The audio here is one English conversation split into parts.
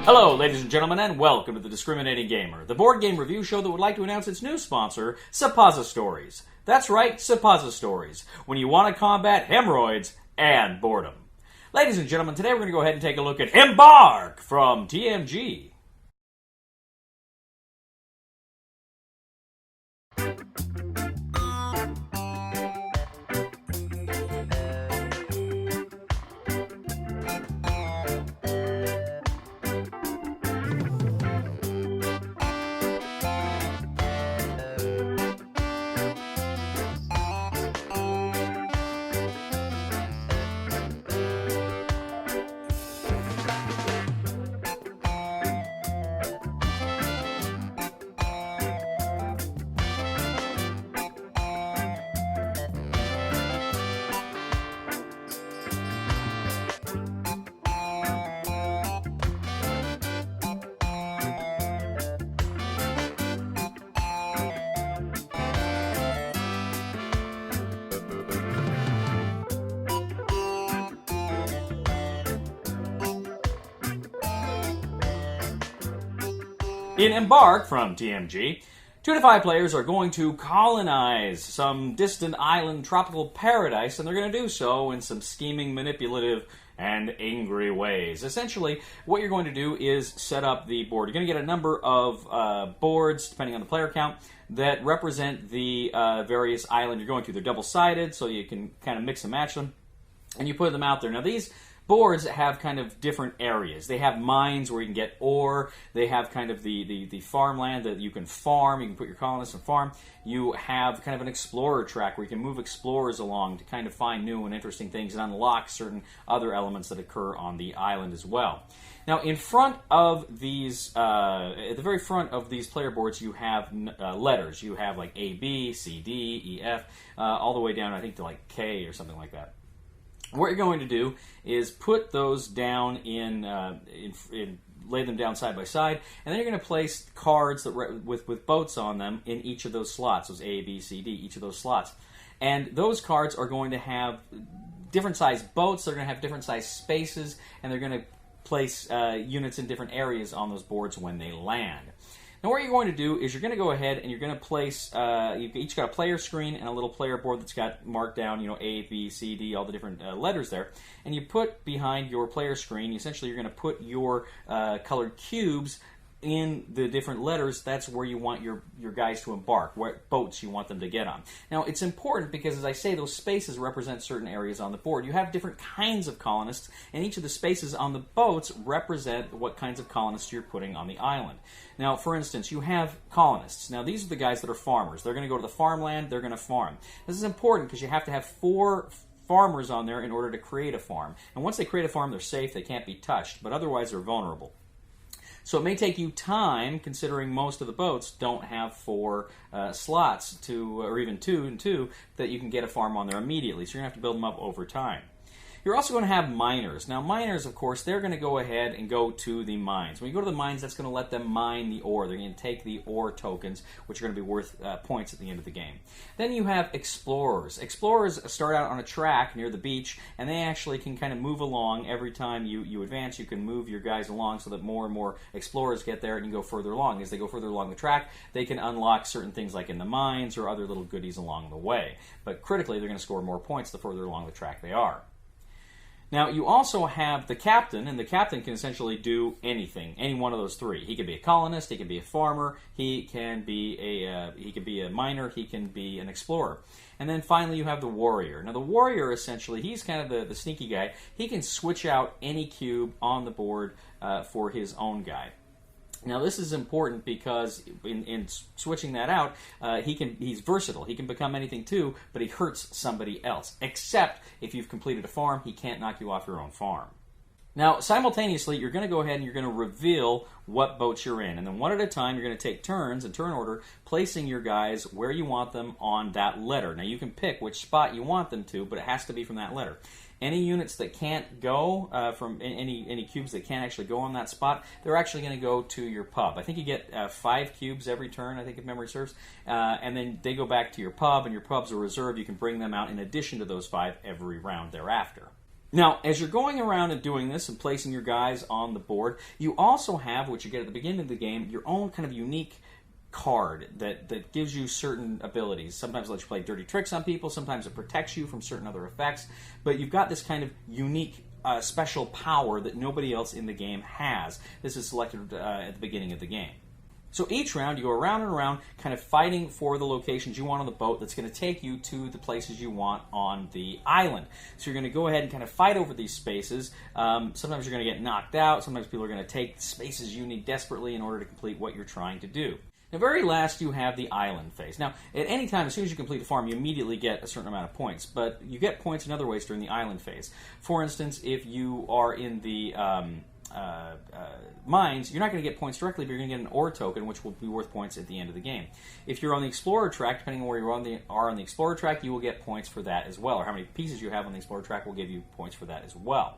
Hello, ladies and gentlemen, and welcome to The Discriminating Gamer, the board game review show that would like to announce its new sponsor, Suppositories. That's right, Suppositories, when you want to combat hemorrhoids and boredom. Ladies and gentlemen, today we're going to go ahead and take a look at Embark from TMG. In Embark from TMG, 2 to 5 players are going to colonize some distant island tropical paradise, and they're going to do so in some scheming, manipulative, and angry ways. Essentially, what you're going to do is set up the board. You're going to get a number of boards, depending on the player count, that represent the various islands you're going to. They're double-sided, so you can kind of mix and match them, and you put them out there. Now, these boards have kind of different areas. They have mines where you can get ore. They have kind of the farmland that you can farm. You can put your colonists and farm. You have kind of an explorer track where you can move explorers along to kind of find new and interesting things and unlock certain other elements that occur on the island as well. Now, in front of these, at the very front of these player boards, you have letters. You have like A, B, C, D, E, F, all the way down, I think, to like K or something like that. What you're going to do is put those down lay them down side by side, and then you're going to place cards that with boats on them in each of those slots, those A, B, C, D, each of those slots. And those cards are going to have different size boats, they're going to have different size spaces, and they're going to place units in different areas on those boards when they land. Now what you're going to do is you're going to go ahead and you're going to place, you've each got a player screen and a little player board that's got marked down, A, B, C, D, all the different letters there. And you put behind your player screen, essentially you're going to put your colored cubes in the different letters. That's where you want your guys to embark, what boats you want them to get on. Now, it's important because, as I say, those spaces represent certain areas on the board. You have different kinds of colonists, and each of the spaces on the boats represent what kinds of colonists you're putting on the island. Now, for instance, you have colonists. Now, these are the guys that are farmers. They're going to go to the farmland, they're going to farm. This is important because you have to have 4 farmers on there in order to create a farm. And once they create a farm, they're safe, they can't be touched, but otherwise they're vulnerable. So it may take you time, considering most of the boats don't have 4 slots, or even 2 and 2, that you can get a farm on there immediately. So you're going to have to build them up over time. You're also going to have miners. Now, miners, of course, they're going to go ahead and go to the mines. When you go to the mines, that's going to let them mine the ore. They're going to take the ore tokens, which are going to be worth points at the end of the game. Then you have explorers. Explorers start out on a track near the beach, and they actually can kind of move along. Every time you advance, you can move your guys along so that more and more explorers get there and you go further along. As they go further along the track, they can unlock certain things like in the mines or other little goodies along the way. But critically, they're going to score more points the further along the track they are. Now, you also have the captain, and the captain can essentially do anything, any one of those 3. He can be a colonist, he can be a farmer, he can be a miner, he can be an explorer. And then finally you have the warrior. Now the warrior, essentially, he's kind of the sneaky guy. He can switch out any cube on the board for his own guy. Now this is important because in switching that out, he's versatile. He can become anything too, but he hurts somebody else. Except if you've completed a farm, he can't knock you off your own farm. Now, simultaneously, you're going to go ahead and you're going to reveal what boats you're in. And then one at a time, you're going to take turns in turn order, placing your guys where you want them on that letter. Now, you can pick which spot you want them to, but it has to be from that letter. Any units that can't go, from any cubes that can't actually go on that spot, they're actually going to go to your pub. I think you get 5 cubes every turn, I think, if memory serves. And then they go back to your pub, and your pub's a reserve. You can bring them out in addition to those 5 every round thereafter. Now, as you're going around and doing this and placing your guys on the board, you also have, what you get at the beginning of the game, your own kind of unique card that gives you certain abilities. Sometimes it lets you play dirty tricks on people, sometimes it protects you from certain other effects, but you've got this kind of unique special power that nobody else in the game has. This is selected at the beginning of the game. So each round, you go around and around, kind of fighting for the locations you want on the boat that's going to take you to the places you want on the island. So you're going to go ahead and kind of fight over these spaces. Sometimes you're going to get knocked out. Sometimes people are going to take spaces you need desperately in order to complete what you're trying to do. Now, very last, you have the island phase. Now, at any time, as soon as you complete a farm, you immediately get a certain amount of points, but you get points in other ways during the island phase. For instance, if you are in the mines, you're not going to get points directly, but you're going to get an ore token, which will be worth points at the end of the game. If you're on the explorer track, depending on where you are on the explorer track, you will get points for that as well, or how many pieces you have on the explorer track will give you points for that as well.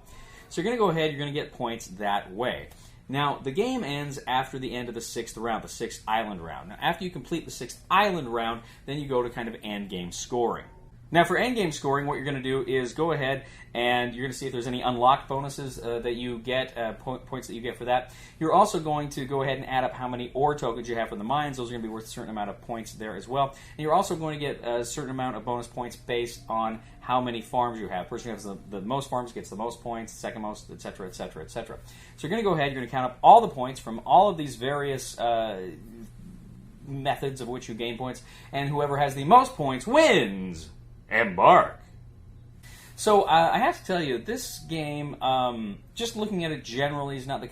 So you're going to go ahead, you're going to get points that way. Now, the game ends after the end of the 6th round, the 6th island round. Now, after you complete the 6th island round, then you go to kind of end game scoring. Now, for endgame scoring, what you're going to do is go ahead and you're going to see if there's any unlocked bonuses that you get, points that you get for that. You're also going to go ahead and add up how many ore tokens you have from the mines. Those are going to be worth a certain amount of points there as well. And you're also going to get a certain amount of bonus points based on how many farms you have. The person who has the most farms gets the most points, the second most, etc., etc., etc. So you're going to go ahead, you're going to count up all the points from all of these various methods of which you gain points, and whoever has the most points wins. Embark. So I have to tell you, this game, just looking at it generally, is not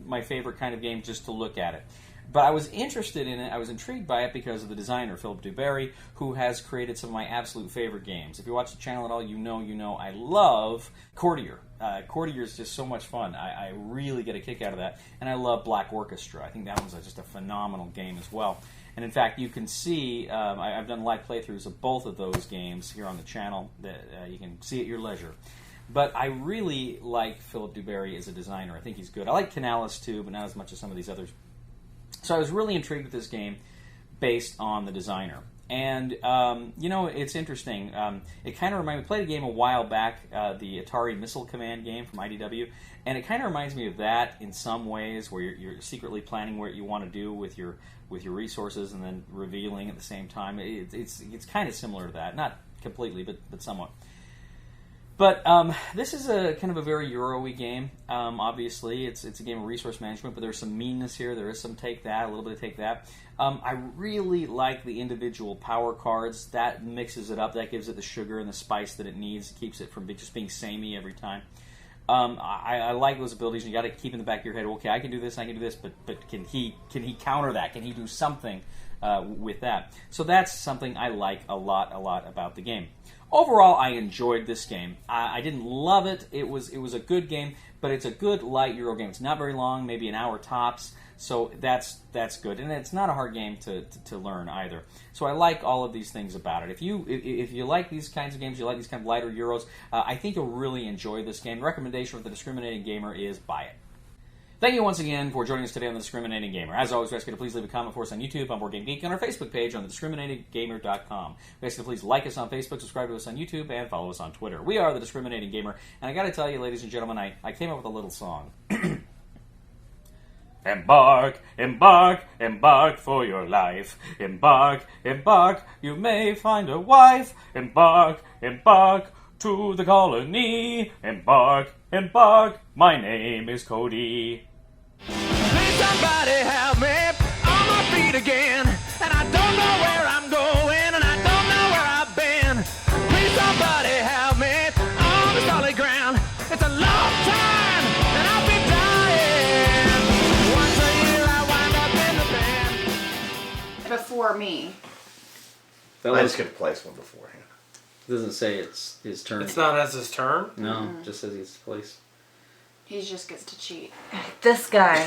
my favorite kind of game just to look at it. But I was interested in it, I was intrigued by it because of the designer, Philip Duberry, who has created some of my absolute favorite games. If you watch the channel at all, you know I love Courtier. Courtier is just so much fun. I really get a kick out of that. And I love Black Orchestra. I think that one's just a phenomenal game as well. And in fact, you can see, I've done live playthroughs of both of those games here on the channel. That you can see at your leisure. But I really like Philip Duberry as a designer. I think he's good. I like Canales too, but not as much as some of these others. So I was really intrigued with this game based on the designer. And, it's interesting. It kind of reminds me, we played a game a while back, the Atari Missile Command game from IDW, and it kind of reminds me of that in some ways, where you're secretly planning what you want to do with your resources and then revealing at the same time. It's kind of similar to that. Not completely, but somewhat. But this is a kind of a very Euro-y game. Obviously, it's a game of resource management, but there's some meanness here. There is some take that, a little bit of take that. I really like the individual power cards. That mixes it up. That gives it the sugar and the spice that it needs. It keeps it from just being samey every time. I like those abilities. You got to keep in the back of your head, okay, I can do this, but can he counter that? Can he do something with that? So that's something I like a lot about the game. Overall, I enjoyed this game. I didn't love it. It was a good game, but it's a good light Euro game. It's not very long, maybe an hour tops. So that's good, and it's not a hard game to learn either. So I like all of these things about it. If you like these kinds of games, you like these kind of lighter Euros, I think you'll really enjoy this game. The recommendation for the Discriminating Gamer is buy it. Thank you once again for joining us today on The Discriminating Gamer. As always, we ask you to please leave a comment for us on YouTube, on Board Game Geek, and our Facebook page on thediscriminatinggamer.com. We ask you to please like us on Facebook, subscribe to us on YouTube, and follow us on Twitter. We are The Discriminating Gamer, and I got to tell you, ladies and gentlemen, I came up with a little song. Embark, embark, embark for your life. Embark, embark, you may find a wife. Embark, embark to the colony. Embark, embark, my name is Cody. Please somebody help me on my feet again. And I don't know where I'm going, and I don't know where I've been. Please somebody help me on the solid ground. It's a long time, and I'll be dying. Once a year I wind up in the band. Before me. I just get to place one beforehand. It doesn't say it's his turn. It's not as his turn? No, it just says he gets to place. He just gets to cheat. This guy.